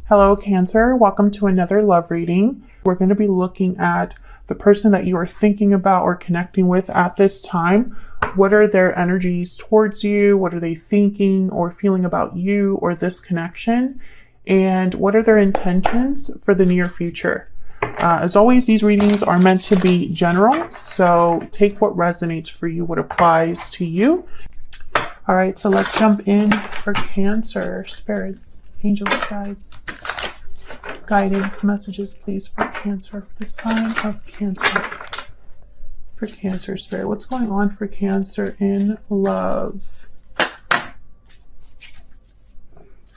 Hello, Cancer. Welcome to another love reading. We're going to be looking at the person that you are thinking about or connecting with at this time. What are their energies towards you? What are they thinking or feeling about you or this connection? And what are their intentions for the near future? As always, these readings are meant to be general, so take what resonates for you, what applies to you. All right, so let's jump in for Cancer. Spirit, angels, guides, guidance, messages, please, for Cancer, for the sign of Cancer. For Cancer, Spirit, what's going on for Cancer in love?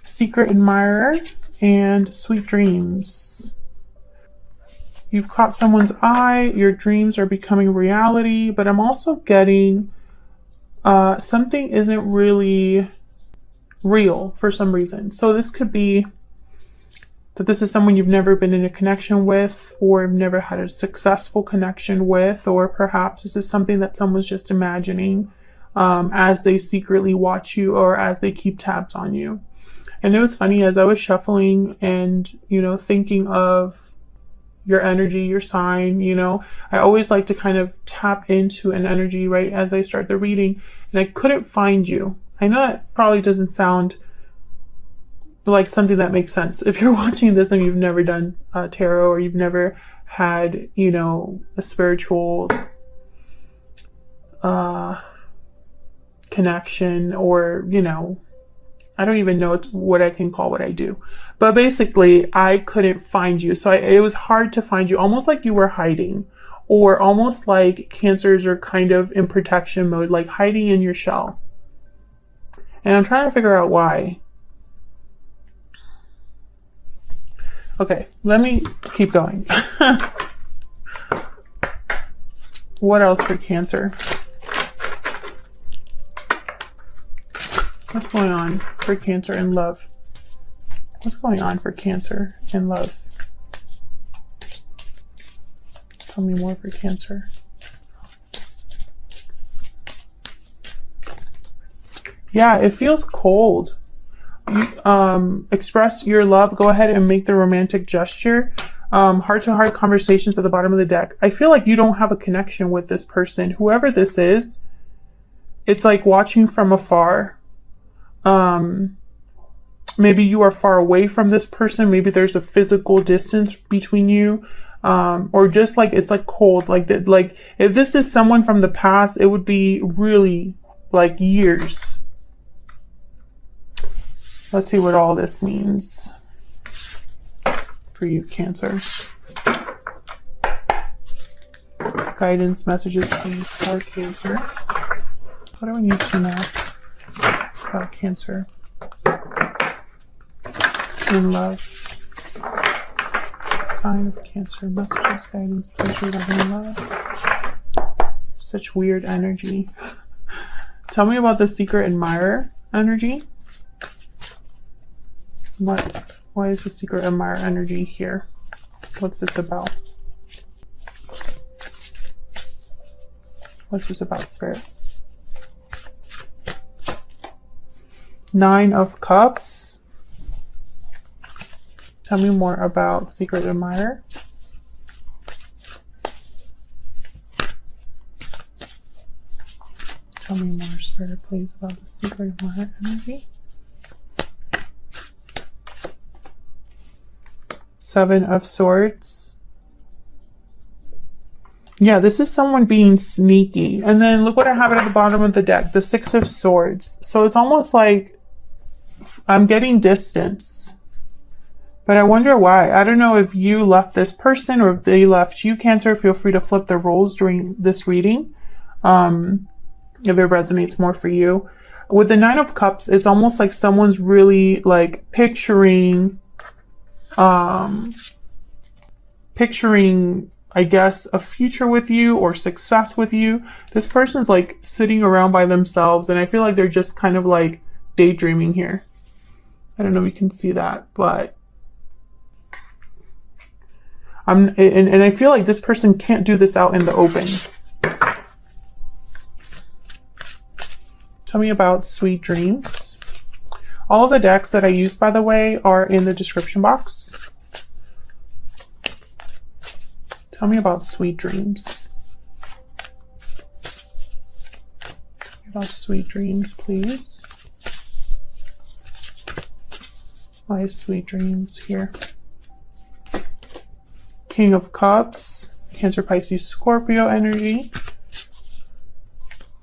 Secret admirer and sweet dreams. You've caught someone's eye, your dreams are becoming reality, but I'm also getting something isn't really real for some reason. So this could be that this is someone you've never been in a connection with, or never had a successful connection with, or perhaps this is something that someone's just imagining as they secretly watch you or as they keep tabs on you. And it was funny, as I was shuffling and, thinking of your energy, your sign, I always like to kind of tap into an energy right as I start the reading, and I couldn't find you. I know that probably doesn't sound like something that makes sense. If you're watching this and you've never done tarot, or you've never had, a spiritual connection, or, I don't even know what I can call what I do. But basically, I couldn't find you. So it was hard to find you, almost like you were hiding, or almost like Cancers are kind of in protection mode, like hiding in your shell. And I'm trying to figure out why. Okay, let me keep going. What else for Cancer? What's going on for Cancer in love? What's going on for Cancer in love? Tell me more for Cancer. Yeah, it feels cold. You, express your love. Go ahead and make the romantic gesture. Heart-to-heart conversations at the bottom of the deck. I feel like you don't have a connection with this person. Whoever this is, it's like watching from afar. Maybe you are far away from this person. Maybe there's a physical distance between you. Or just like, it's like cold. Like if this is someone from the past, it would be really like years. Let's see what all this means for you, Cancer. Guidance messages, please, for Cancer. What do I need to know about Cancer in love? Sign of Cancer, messages, guidance, pleasure, love, and love. Such weird energy. Tell me about the secret admirer energy. Why is the secret admirer energy here? What's this about? What's this about, Spirit? Nine of Cups. Tell me more about secret admirer. Tell me more, Spirit, please, about the secret admirer energy. Seven of Swords. Yeah, this is someone being sneaky. And then look what I have at the bottom of the deck, the Six of Swords. So it's almost like I'm getting distance. But I wonder why. I don't know if you left this person or if they left you, Cancer. Feel free to flip the roles during this reading, if it resonates more for you. With the Nine of Cups, it's almost like someone's really like picturing, I guess, a future with you or success with you. This person's like sitting around by themselves, and I feel like they're just kind of like daydreaming here. I don't know if you can see that, but and I feel like this person can't do this out in the open. Tell me about sweet dreams. All of the decks that I use, by the way, are in the description box. Tell me about sweet dreams. About sweet dreams, please. Why is sweet dreams here? King of Cups, Cancer, Pisces, Scorpio energy.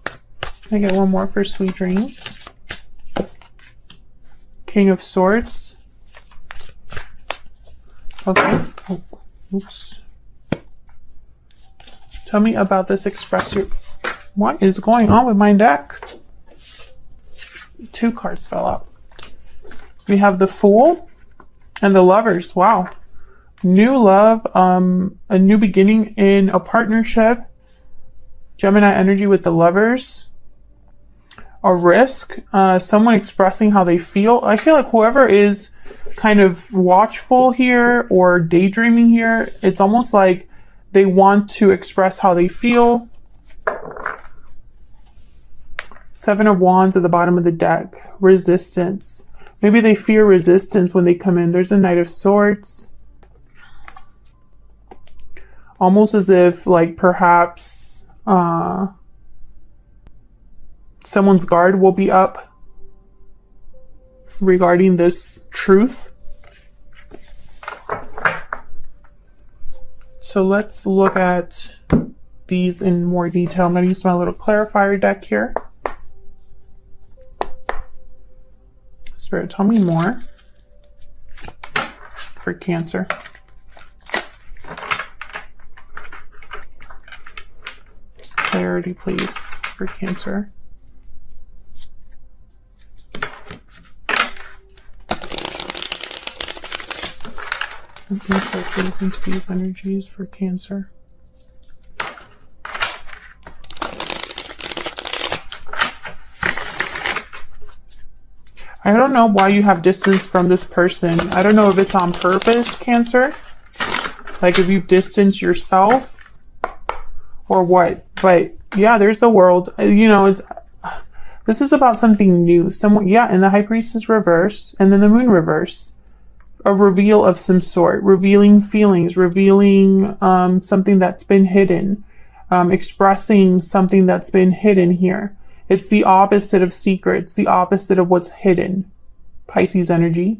Can I get one more for sweet dreams? King of Swords. Okay. Oh, oops. Tell me about this expressor. What is going on with my deck? 2 cards fell out. We have the Fool and the Lovers. Wow. New love, a new beginning in a partnership. Gemini energy with the Lovers. A risk, someone expressing how they feel. I feel like whoever is kind of watchful here or daydreaming here, it's almost like they want to express how they feel. 7 of Wands at the bottom of the deck. Resistance. Maybe they fear resistance when they come in. There's a Knight of Swords. Almost as if, like, perhaps someone's guard will be up regarding this truth. So let's look at these in more detail. I'm going to use my little clarifier deck here. Spirit, tell me more for Cancer. Clarity, please, for Cancer. Looking for things into these energies for Cancer. I don't know why you have distance from this person. I don't know if it's on purpose, Cancer. Like if you've distanced yourself or what. But yeah, there's the World. You know, this is about something new. Someone, yeah, and the High Priestess reverse and then the Moon reverse. A reveal of some sort, revealing feelings, revealing something that's been hidden, expressing something that's been hidden here. It's the opposite of secrets, the opposite of what's hidden. Pisces energy.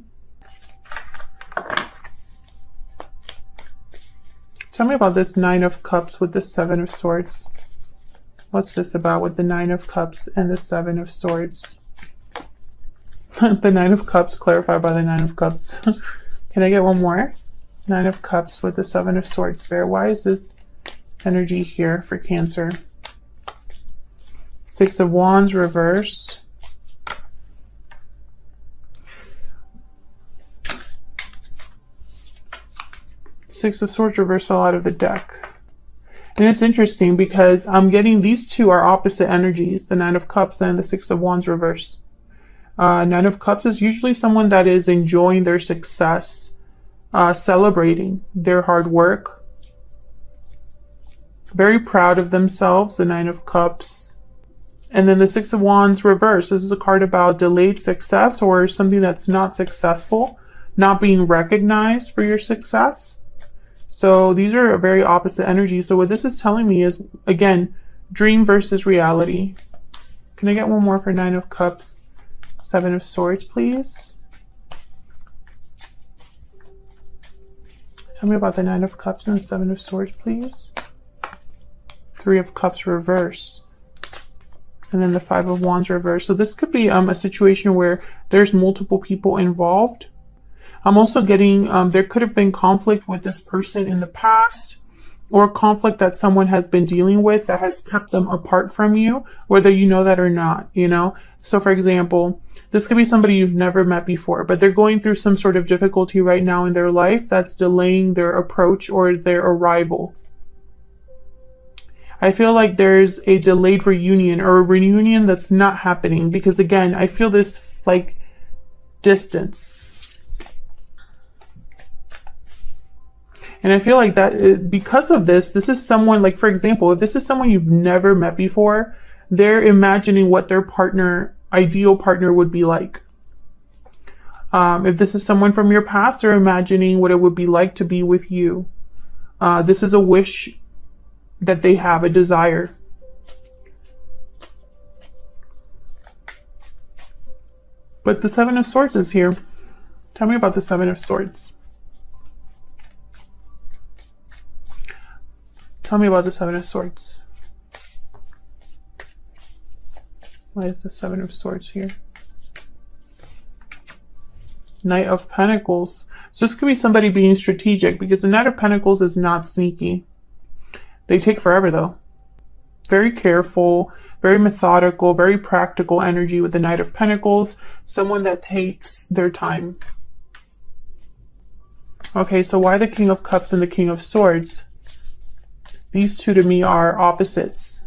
Tell me about this 9 of Cups with the 7 of Swords. What's this about with the 9 of Cups and the 7 of Swords? The 9 of Cups clarified by the 9 of Cups. Can I get one more? 9 of Cups with the 7 of Swords. Spirit, why is this energy here for Cancer? 6 of Wands reverse. Six of Swords reverse fell out of the deck. And it's interesting because I'm getting these two are opposite energies, the 9 of Cups and the 6 of Wands reverse. 9 of Cups is usually someone that is enjoying their success, celebrating their hard work, very proud of themselves, the 9 of Cups. And then the 6 of Wands reverse. This is a card about delayed success or something that's not successful, not being recognized for your success. So these are very opposite energies. So what this is telling me is, again, dream versus reality. Can I get one more for 9 of Cups? 7 of Swords, please. Tell me about the 9 of Cups and the 7 of Swords, please. 3 of Cups reverse. And then the 5 of Wands reverse. So this could be a situation where there's multiple people involved. I'm also getting, there could have been conflict with this person in the past, or conflict that someone has been dealing with that has kept them apart from you, whether you know that or not, you know? So for example, this could be somebody you've never met before, but they're going through some sort of difficulty right now in their life that's delaying their approach or their arrival. I feel like there's a delayed reunion or a reunion that's not happening because, again, I feel this like distance. And I feel like that because of this, this is someone, like, for example, if this is someone you've never met before, they're imagining what their partner, ideal partner would be like. If this is someone from your past, they're imagining what it would be like to be with you. This is a wish that they have, a desire. But the Seven of Swords is here. Tell me about the Seven of Swords. Tell me about the Seven of Swords. Why is the Seven of Swords here? Knight of Pentacles. So this could be somebody being strategic, because the Knight of Pentacles is not sneaky. They take forever though. Very careful, very methodical, very practical energy with the Knight of Pentacles. Someone that takes their time. Okay, so why the King of Cups and the King of Swords? These two to me are opposites.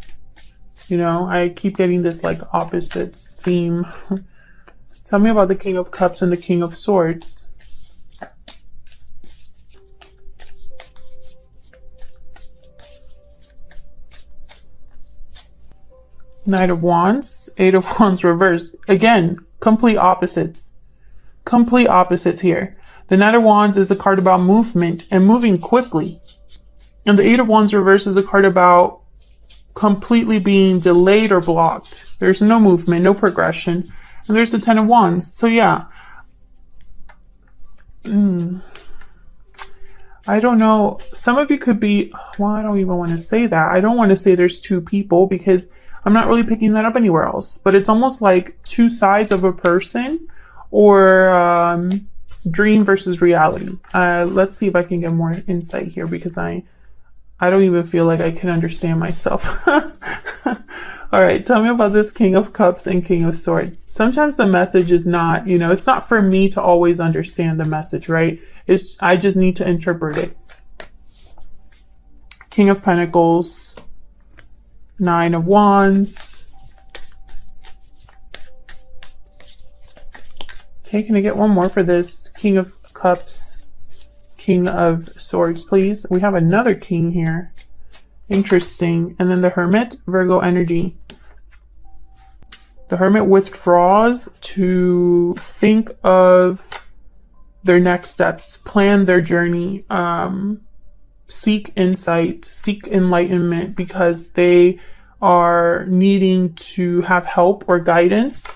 You know, I keep getting this like opposites theme. Tell me about the King of Cups and the King of Swords. Knight of Wands, Eight of Wands reversed. Again, complete opposites. Complete opposites here. The Knight of Wands is a card about movement and moving quickly. And the Eight of Wands reversed is a card about completely being delayed or blocked. There's no movement, no progression. And there's the Ten of Wands. So yeah. I don't know. Some of you could be, well, I don't even want to say that. I don't want to say there's two people because I'm not really picking that up anywhere else. But it's almost like two sides of a person, or dream versus reality. Let's see if I can get more insight here, because I don't even feel like I can understand myself. All right, tell me about this King of Cups and King of Swords. Sometimes the message is not, you know, it's not for me to always understand the message, right? I just need to interpret it. King of Pentacles, Nine of Wands. Okay, can I get one more for this? King of Cups, King of Swords, please. We have another king here. Interesting. And then the Hermit, Virgo energy. The Hermit withdraws to think of their next steps, plan their journey, seek insight, seek enlightenment, because they are needing to have help or guidance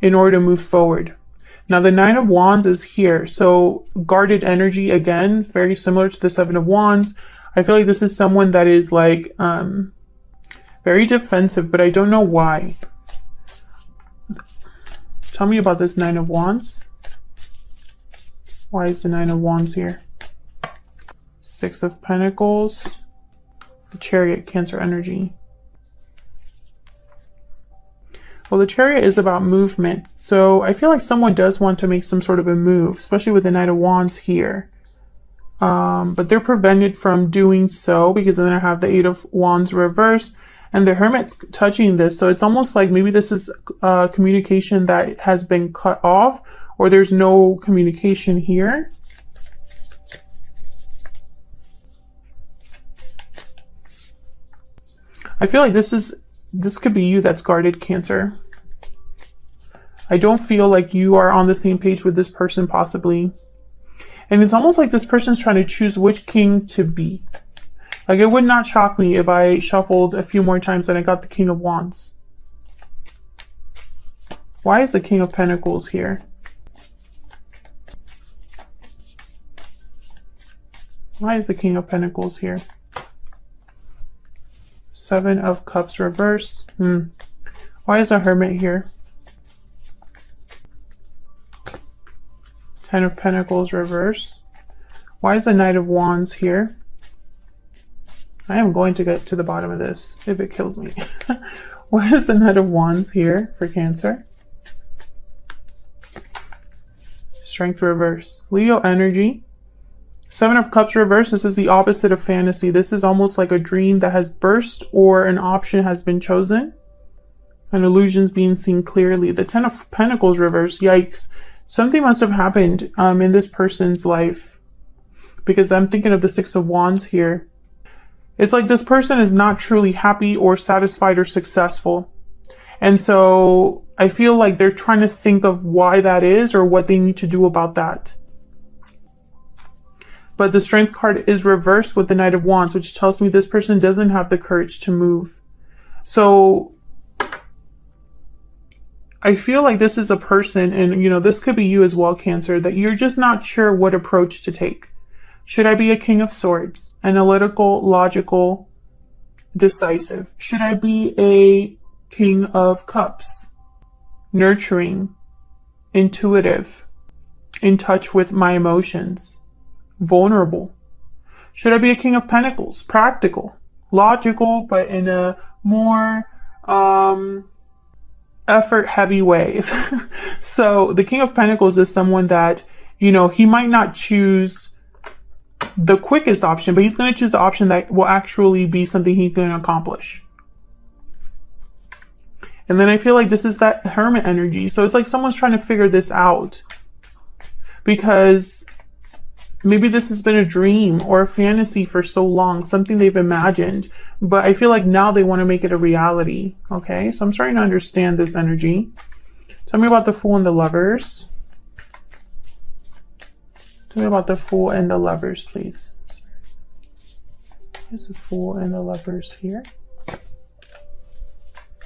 in order to move forward. Now the Nine of Wands is here. So guarded energy, again, very similar to the Seven of Wands. I feel like this is someone that is like very defensive, but I don't know why. Tell me about this Nine of Wands. Why is the Nine of Wands here? Six of Pentacles. The Chariot, Cancer energy. Well, the Chariot is about movement. So I feel like someone does want to make some sort of a move, especially with the Knight of Wands here. But they're prevented from doing so because then I have the Eight of Wands reversed and the Hermit's touching this. So it's almost like maybe this is communication that has been cut off, or there's no communication here. I feel like this could be you that's guarded, Cancer. I don't feel like you are on the same page with this person, possibly. And it's almost like this person's trying to choose which king to be. Like, it would not shock me if I shuffled a few more times and I got the King of Wands. Why is the King of Pentacles here? Why is the King of Pentacles here? Seven of Cups reverse. Why is a Hermit here? Ten of Pentacles reverse. Why is the Knight of Wands here? I am going to get to the bottom of this if it kills me. Why is the Knight of Wands here for Cancer? Strength reverse. Leo energy. Seven of Cups reverse. This is the opposite of fantasy. This is almost like a dream that has burst, or an option has been chosen. An illusion's being seen clearly. The Ten of Pentacles reverse. Yikes. Something must have happened in this person's life, because I'm thinking of the Six of Wands here. It's like this person is not truly happy or satisfied or successful. And so I feel like they're trying to think of why that is or what they need to do about that. But the Strength card is reversed with the Knight of Wands, which tells me this person doesn't have the courage to move. So I feel like this is a person, and you know, this could be you as well, Cancer, that you're just not sure what approach to take. Should I be a King of Swords, analytical, logical, decisive? Should I be a King of Cups, nurturing, intuitive, in touch with my emotions, vulnerable? Should I be a King of Pentacles, practical, logical, but in a more effort heavy way? So the King of Pentacles is someone that, you know, he might not choose the quickest option, but he's going to choose the option that will actually be something he can accomplish. And then I feel like this is that Hermit energy. So it's like someone's trying to figure this out, because maybe this has been a dream or a fantasy for so long, something they've imagined, but I feel like now they want to make it a reality. Okay, so I'm starting to understand this energy. Tell me about the Fool and the Lovers. Tell me about the Fool and the Lovers, please. There's the Fool and the Lovers here.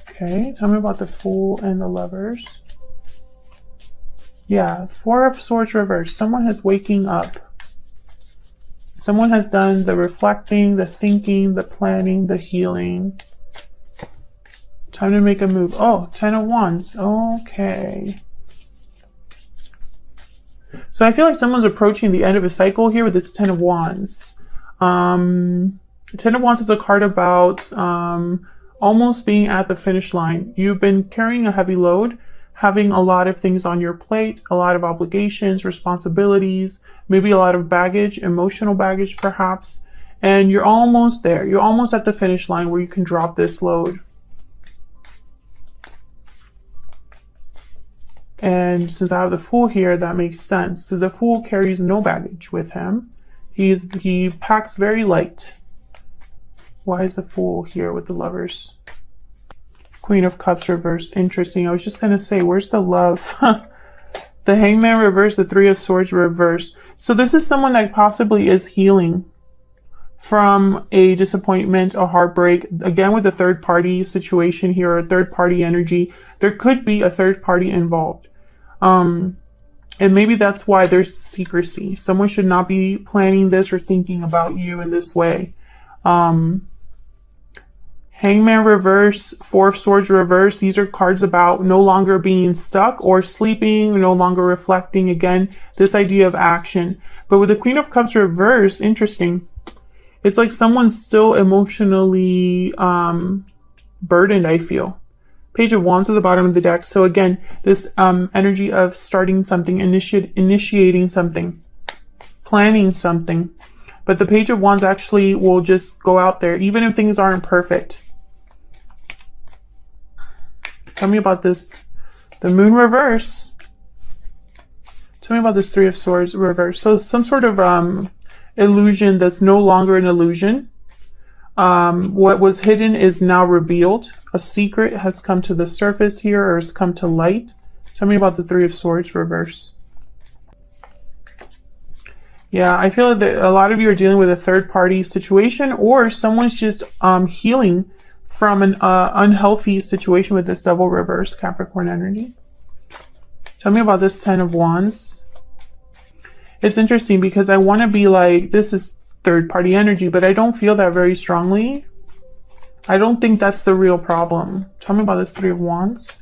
Okay, tell me about the Fool and the Lovers. Yeah, Four of Swords reversed. Someone is waking up. Someone has done the reflecting, the thinking, the planning, the healing. Time to make a move. Oh, Ten of Wands. Okay. So I feel like someone's approaching the end of a cycle here with this Ten of Wands. Ten of Wands is a card about almost being at the finish line. You've been carrying a heavy load, having a lot of things on your plate, a lot of obligations, responsibilities, maybe a lot of baggage, emotional baggage perhaps, and you're almost there. You're almost at the finish line where you can drop this load. And since I have the Fool here, that makes sense. So the Fool carries no baggage with him. He packs very light. Why is the Fool here with the Lovers? Queen of Cups reversed. Interesting. I was just going to say, where's the love? The Hangman reversed, the Three of Swords reversed. So this is someone that possibly is healing from a disappointment, a heartbreak. Again, with the third party situation here, or third party energy, there could be a third party involved. And maybe that's why there's secrecy. Someone should not be planning this or thinking about you in this way. Hangman reverse, Four of Swords reverse. These are cards about no longer being stuck or sleeping, no longer reflecting. Again, this idea of action. But with the Queen of Cups reverse, interesting. It's like someone's still emotionally burdened, I feel. Page of Wands at the bottom of the deck. So again, this energy of starting something, initiating something, planning something. But the Page of Wands actually will just go out there, even if things aren't perfect. Tell me about this. The Moon reverse. Tell me about this Three of Swords reverse. So some sort of illusion that's no longer an illusion. What was hidden is now revealed. A secret has come to the surface here, or has come to light. Tell me about the Three of Swords reverse. Yeah, I feel that a lot of you are dealing with a third party situation, or someone's just healing from an unhealthy situation with this Devil reverse, Capricorn energy. Tell me about this Ten of Wands. It's interesting because I want to be like, this is third party energy, but I don't feel that very strongly. I don't think that's the real problem. Tell me about this Three of Wands.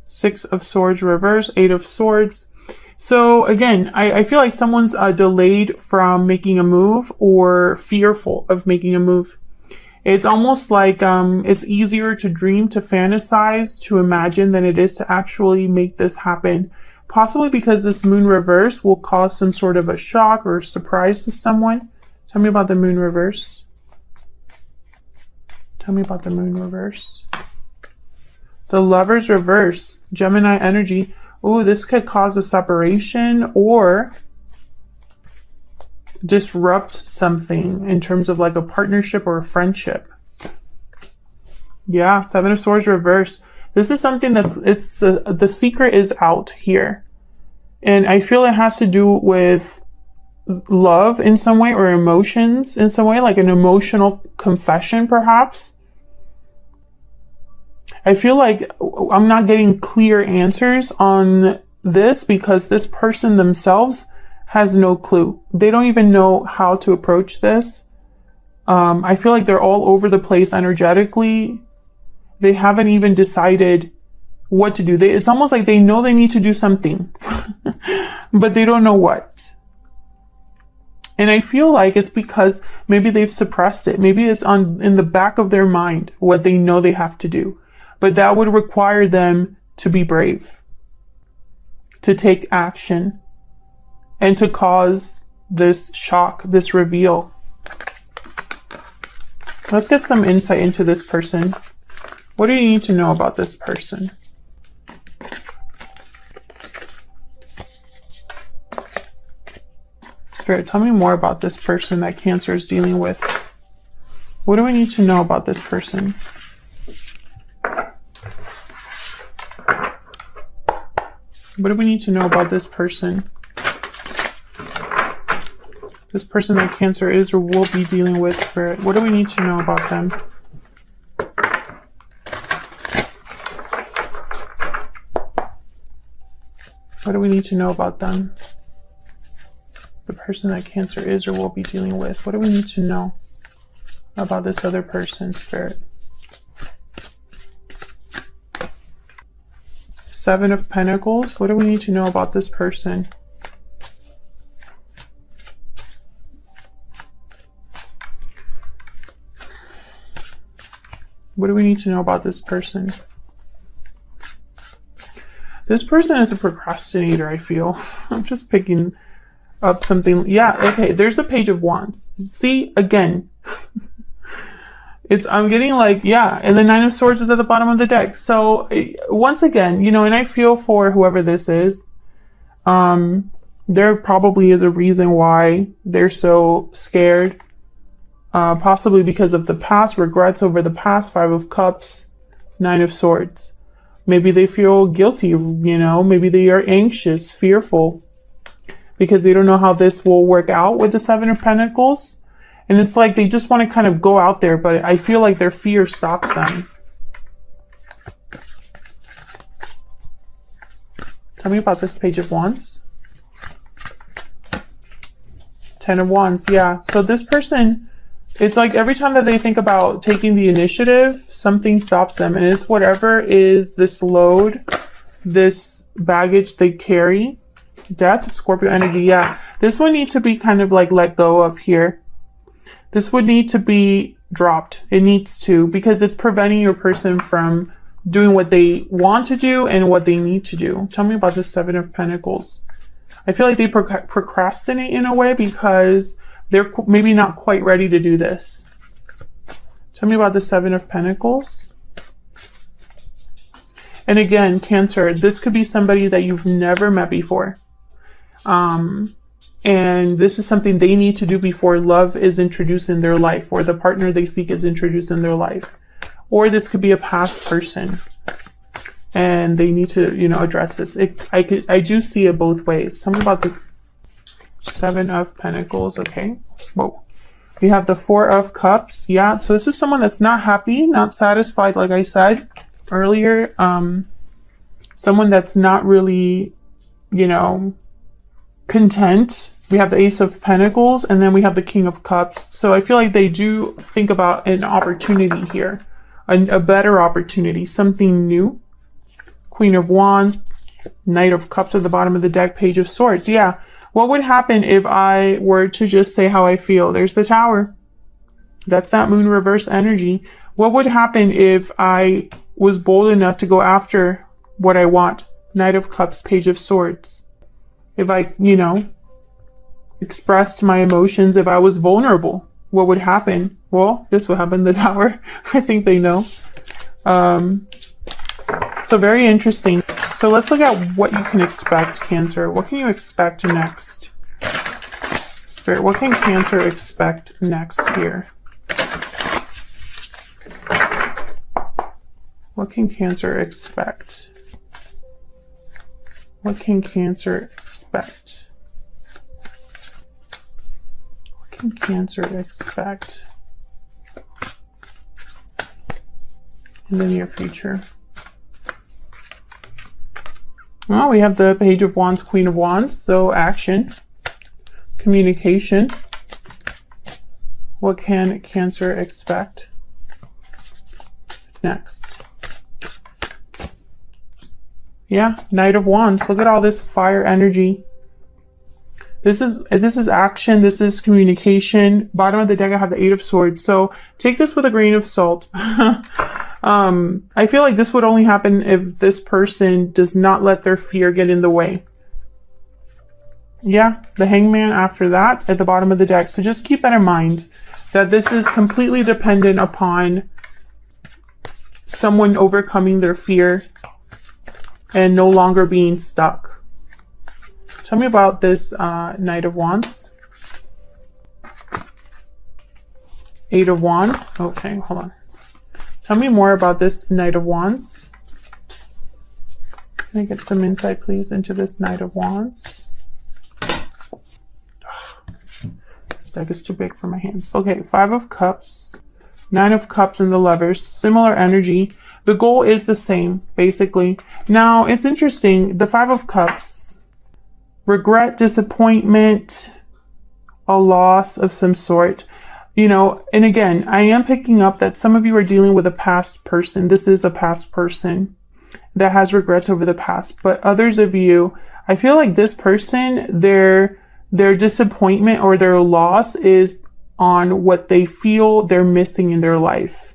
Six of Swords reverse, Eight of Swords. So again, I feel like someone's delayed from making a move or fearful of making a move. It's almost like it's easier to dream, to fantasize, to imagine than it is to actually make this happen. Possibly because this Moon reverse will cause some sort of a shock or surprise to someone. Tell me about the Moon reverse. Tell me about the Moon reverse. The Lovers reverse, Gemini energy. Ooh, this could cause a separation or disrupt something in terms of like a partnership or a friendship. Yeah, Seven of Swords reverse. This is something that's, the secret is out here. And I feel it has to do with love in some way, or emotions in some way, like an emotional confession perhaps. I feel like I'm not getting clear answers on this because this person themselves has no clue. They don't even know how to approach this. I feel like they're all over the place energetically. They haven't even decided what to do. It's almost like they know they need to do something, but they don't know what. And I feel like it's because maybe they've suppressed it. Maybe it's in the back of their mind what they know they have to do. But that would require them to be brave, to take action, and to cause this shock, this reveal. Let's get some insight into this person. What do you need to know about this person? Spirit, tell me more about this person that Cancer is dealing with. What do we need to know about this person? What do we need to know about this person? This person that Cancer is or will be dealing with, Spirit. What do we need to know about them? What do we need to know about them? The person that Cancer is or will be dealing with. What do we need to know about this other person, Spirit? Seven of Pentacles. What do we need to know about this person? What do we need to know about this person? This person is a procrastinator, I feel. I'm just picking up something. Yeah, okay, there's a Page of Wands. See, again, I'm getting like, yeah, and the Nine of Swords is at the bottom of the deck. So once again, you know, and I feel for whoever this is, there probably is a reason why they're so scared. Possibly because of the past, regrets over the past, Five of Cups, Nine of Swords. Maybe they feel guilty, you know, maybe they are anxious, fearful, because they don't know how this will work out with the Seven of Pentacles. And it's like they just want to kind of go out there, but I feel like their fear stops them. Tell me about this Page of Wands. Ten of Wands, yeah. So this person, it's like every time that they think about taking the initiative, something stops them. And it's whatever is this load, this baggage they carry. Death, Scorpio energy, yeah. This would need to be kind of like let go of here. This would need to be dropped. It needs to, because it's preventing your person from doing what they want to do and what they need to do. Tell me about the Seven of Pentacles. I feel like they procrastinate in a way because they're maybe not quite ready to do this. Tell me about the Seven of Pentacles. And again, Cancer, this could be somebody that you've never met before. And this is something they need to do before love is introduced in their life, or the partner they seek is introduced in their life. Or this could be a past person and they need to, you know, address this. I do see it both ways. Tell me about the Seven of Pentacles. Okay. Whoa. We have the Four of Cups. Yeah. So this is someone that's not happy, not satisfied, like I said earlier. Someone that's not really, you know, content. We have the Ace of Pentacles, and then we have the King of Cups. So I feel like they do think about an opportunity here, a better opportunity, something new. Queen of Wands, Knight of Cups at the bottom of the deck, Page of Swords. Yeah. What would happen if I were to just say how I feel? There's the Tower. That's that Moon reverse energy. What would happen if I was bold enough to go after what I want? Knight of Cups, Page of Swords. If I, you know, expressed my emotions, if I was vulnerable, what would happen? Well, this would happen, the Tower. I think they know. So very interesting. So let's look at what you can expect, Cancer. What can you expect next? Spirit, what can Cancer expect next here? What can Cancer expect? What can Cancer expect? What can Cancer expect in the near future? Well, we have the Page of Wands, Queen of Wands. So action, communication. What can Cancer expect next? Yeah, Knight of Wands. Look at all this fire energy. This is action. This is communication. Bottom of the deck, I have the Eight of Swords. So take this with a grain of salt. I feel like this would only happen if this person does not let their fear get in the way. Yeah, the Hangman after that at the bottom of the deck. So just keep that in mind, that this is completely dependent upon someone overcoming their fear and no longer being stuck. Tell me about this Knight of Wands. Eight of Wands. Okay, hold on. Tell me more about this Knight of Wands. Can I get some insight, please, into this Knight of Wands? This deck is too big for my hands. Okay, Five of Cups, Nine of Cups, and the Lovers. Similar energy. The goal is the same, basically. Now, it's interesting. The Five of Cups, regret, disappointment, a loss of some sort. You know, and again, I am picking up that some of you are dealing with a past person. This is a past person that has regrets over the past. But others of you, I feel like this person, their disappointment or their loss is on what they feel they're missing in their life.